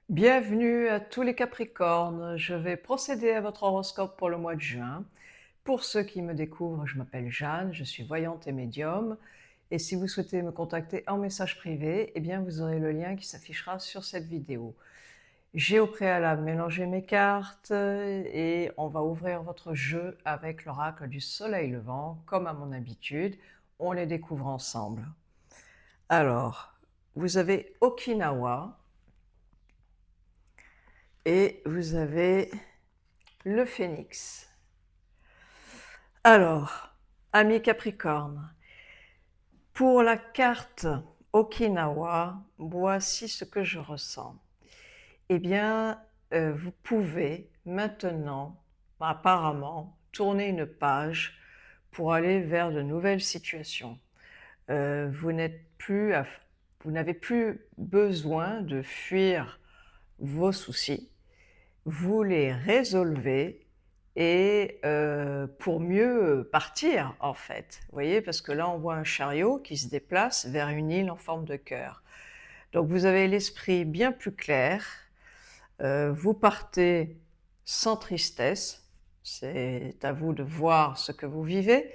Bienvenue à tous les Capricornes. Je vais procéder à votre horoscope pour le mois de juin. Pour ceux qui me découvrent, je m'appelle Jeanne, je suis voyante et médium. Et si vous souhaitez me contacter en message privé, eh bien vous aurez le lien qui s'affichera sur cette vidéo. J'ai au préalable mélangé mes cartes et on va ouvrir votre jeu avec l'oracle du soleil levant, comme à mon habitude. On les découvre ensemble. Alors, vous avez Okinawa et vous avez le phénix. Alors, amis Capricorne, pour la carte Okinawa, voici ce que je ressens. Eh bien, vous pouvez maintenant, apparemment, tourner une page pour aller vers de nouvelles situations. Vous n'avez plus besoin de fuir vos soucis, vous les résolvez et pour mieux partir en fait. Vous voyez? Parce que là, on voit un chariot qui se déplace vers une île en forme de cœur. Donc vous avez l'esprit bien plus clair, vous partez sans tristesse, c'est à vous de voir ce que vous vivez.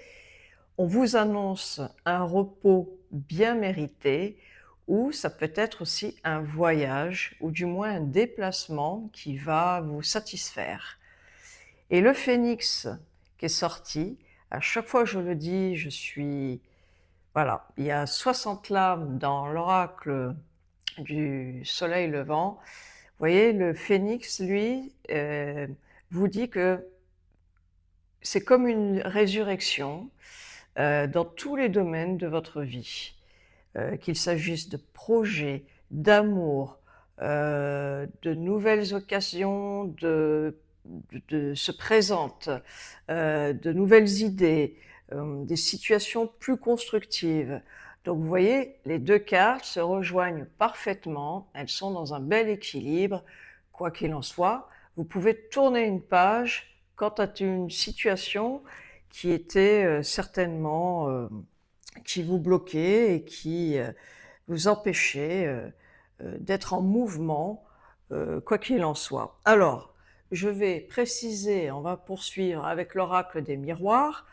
On vous annonce un repos bien mérité ou ça peut être aussi un voyage ou du moins un déplacement qui va vous satisfaire. Et le phénix qui est sorti, à chaque fois que je le dis, je suis... Voilà, il y a 60 lames dans l'oracle du soleil levant. Vous voyez, le phénix, lui, vous dit que c'est comme une résurrection dans tous les domaines de votre vie. Qu'il s'agisse de projets, d'amour, de nouvelles occasions se présentent, de nouvelles idées, des situations plus constructives. Donc vous voyez, les deux cartes se rejoignent parfaitement, elles sont dans un bel équilibre. Quoi qu'il en soit, vous pouvez tourner une page quant à une situation qui était certainement qui vous bloquait et qui vous empêchait d'être en mouvement, quoi qu'il en soit. Alors, je vais préciser, on va poursuivre avec l'oracle des miroirs.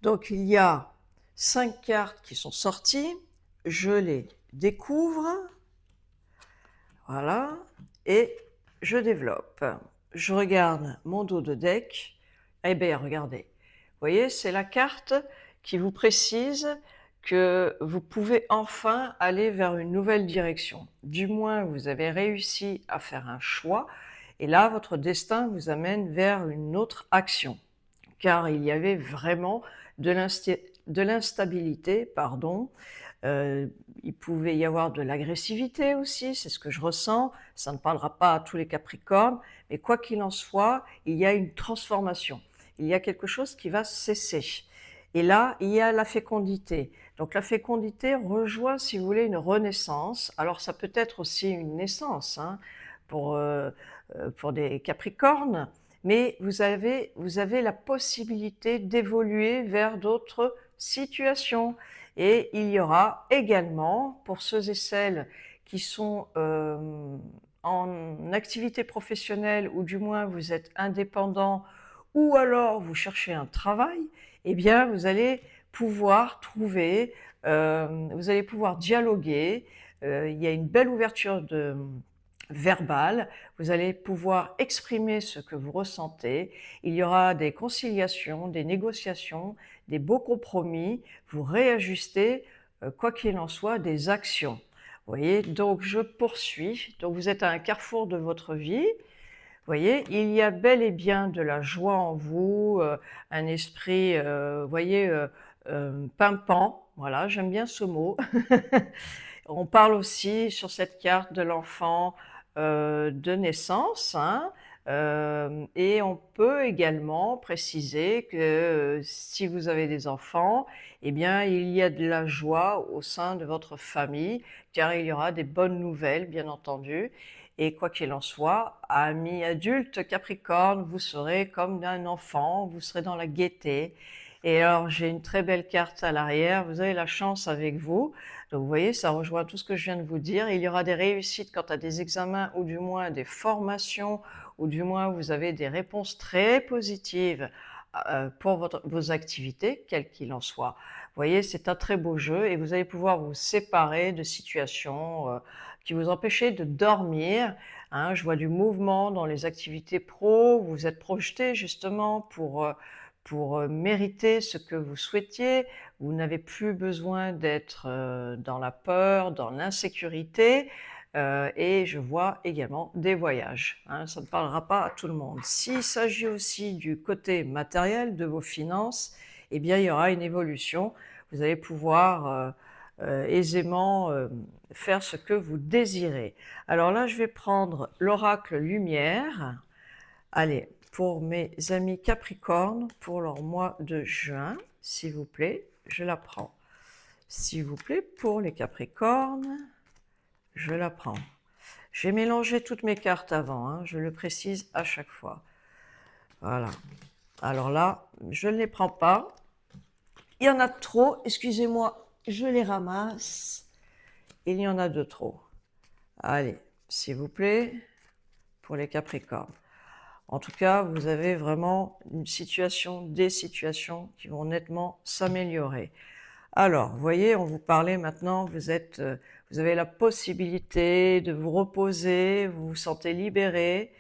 Donc, il y a 5 cartes qui sont sorties, je les découvre, voilà, et je développe. Je regarde mon dos de deck, eh bien, regardez, vous voyez, c'est la carte qui vous précise que vous pouvez enfin aller vers une nouvelle direction. Du moins, vous avez réussi à faire un choix, et là, votre destin vous amène vers une autre action. Car il y avait vraiment de l'instabilité, pardon. Il pouvait y avoir de l'agressivité aussi, c'est ce que je ressens. Ça ne parlera pas à tous les Capricornes, mais quoi qu'il en soit, il y a une transformation. Il y a quelque chose qui va cesser. Et là, il y a la fécondité. Donc la fécondité rejoint, si vous voulez, une renaissance. Alors ça peut être aussi une naissance hein, pour des Capricornes, mais vous avez la possibilité d'évoluer vers d'autres situations. Et il y aura également, pour ceux et celles qui sont en activité professionnelle, ou du moins vous êtes indépendant, ou alors vous cherchez un travail, eh bien vous allez pouvoir trouver, vous allez pouvoir dialoguer, il y a une belle ouverture verbale, vous allez pouvoir exprimer ce que vous ressentez, il y aura des conciliations, des négociations, des beaux compromis, vous réajustez, quoi qu'il en soit, des actions. Vous voyez, donc je poursuis. Donc vous êtes à un carrefour de votre vie. Vous voyez, il y a bel et bien de la joie en vous, un esprit, vous voyez, pimpant. Voilà, j'aime bien ce mot. On parle aussi sur cette carte de l'enfant de naissance, hein, et on peut également préciser que si vous avez des enfants, eh bien il y a de la joie au sein de votre famille, car il y aura des bonnes nouvelles, bien entendu. Et quoi qu'il en soit, amis adultes Capricorne, vous serez comme un enfant, vous serez dans la gaieté. Et alors j'ai une très belle carte à l'arrière, vous avez la chance avec vous. Donc vous voyez, ça rejoint tout ce que je viens de vous dire. Il y aura des réussites quant à des examens ou du moins des formations ou du moins vous avez des réponses très positives pour vos activités, quelles qu'il en soit. Vous voyez, c'est un très beau jeu et vous allez pouvoir vous séparer de situations qui vous empêchaient de dormir. Hein. Je vois du mouvement dans les activités pro, vous vous êtes projeté justement pour mériter ce que vous souhaitiez. Vous n'avez plus besoin d'être dans la peur, dans l'insécurité. Et je vois également des voyages. Hein, ça ne parlera pas à tout le monde. S'il s'agit aussi du côté matériel de vos finances, eh bien, il y aura une évolution. Vous allez pouvoir aisément faire ce que vous désirez. Alors là, je vais prendre l'oracle lumière. Allez, pour mes amis Capricorne, pour leur mois de juin, s'il vous plaît, je la prends. S'il vous plaît, pour les Capricornes, je la prends. J'ai mélangé toutes mes cartes avant, hein, je le précise à chaque fois. Voilà. Alors là, je ne les prends pas. Il y en a trop, excusez-moi, je les ramasse. Il y en a de trop. Allez, s'il vous plaît, pour les Capricornes. En tout cas, vous avez vraiment une situation, des situations qui vont nettement s'améliorer. Alors, vous voyez, on vous parlait maintenant, vous avez la possibilité de vous reposer, vous vous sentez libéré.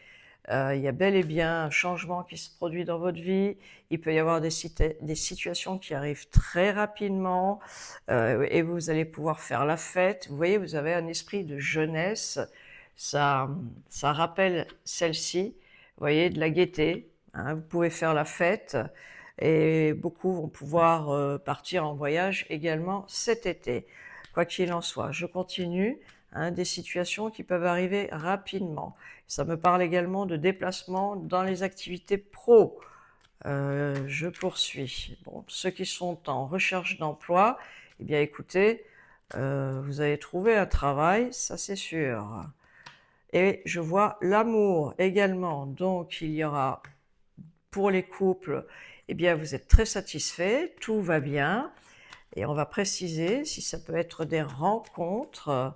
Il y a bel et bien un changement qui se produit dans votre vie. Il peut y avoir des situations qui arrivent très rapidement et vous allez pouvoir faire la fête. Vous voyez, vous avez un esprit de jeunesse. Ça rappelle celle-ci. Vous voyez, de la gaieté. Hein, vous pouvez faire la fête et beaucoup vont pouvoir partir en voyage également cet été. Quoi qu'il en soit, je continue. Hein, des situations qui peuvent arriver rapidement. Ça me parle également de déplacement dans les activités pro. Je poursuis. Bon, ceux qui sont en recherche d'emploi, eh bien écoutez, vous allez trouver un travail, ça c'est sûr. Et je vois l'amour également, donc il y aura pour les couples, eh bien vous êtes très satisfaits, tout va bien. Et on va préciser si ça peut être des rencontres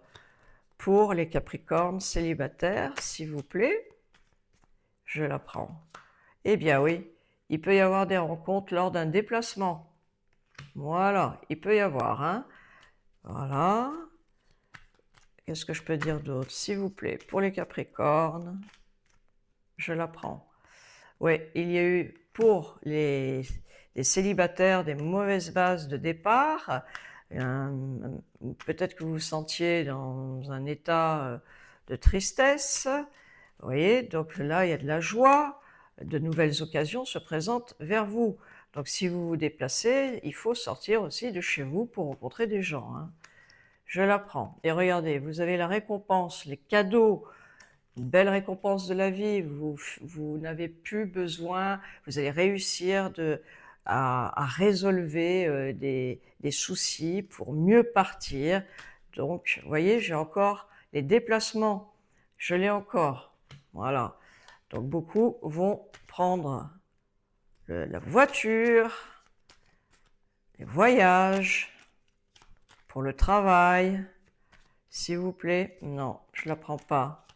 pour les Capricornes célibataires, s'il vous plaît. Je la prends. Eh bien oui, il peut y avoir des rencontres lors d'un déplacement. Voilà, il peut y avoir, hein. Voilà. Qu'est-ce que je peux dire d'autre, s'il vous plaît, pour les Capricornes, je la prends. Oui, il y a eu pour les célibataires des mauvaises bases de départ. Peut-être que vous vous sentiez dans un état de tristesse. Vous voyez, donc là, il y a de la joie. De nouvelles occasions se présentent vers vous. Donc si vous vous déplacez, il faut sortir aussi de chez vous pour rencontrer des gens. Hein. Je la prends. Et regardez, vous avez la récompense, les cadeaux, une belle récompense de la vie. Vous n'avez plus besoin, vous allez réussir à résolver des soucis pour mieux partir. Donc, vous voyez, j'ai encore les déplacements. Je l'ai encore. Voilà. Donc, beaucoup vont prendre la voiture, les voyages, pour le travail. S'il vous plaît, non, je ne la prends pas.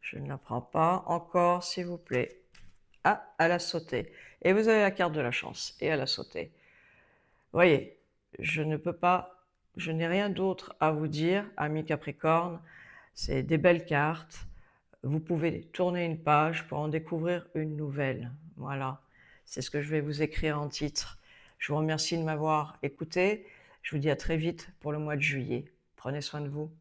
Je ne la prends pas encore, s'il vous plaît. Ah, elle a sauté. Et vous avez la carte de la chance. Et elle a sauté. Vous voyez, je ne peux pas, je n'ai rien d'autre à vous dire, amis Capricorne. C'est des belles cartes. Vous pouvez tourner une page pour en découvrir une nouvelle. Voilà, c'est ce que je vais vous écrire en titre. Je vous remercie de m'avoir écouté. Je vous dis à très vite pour le mois de juillet. Prenez soin de vous.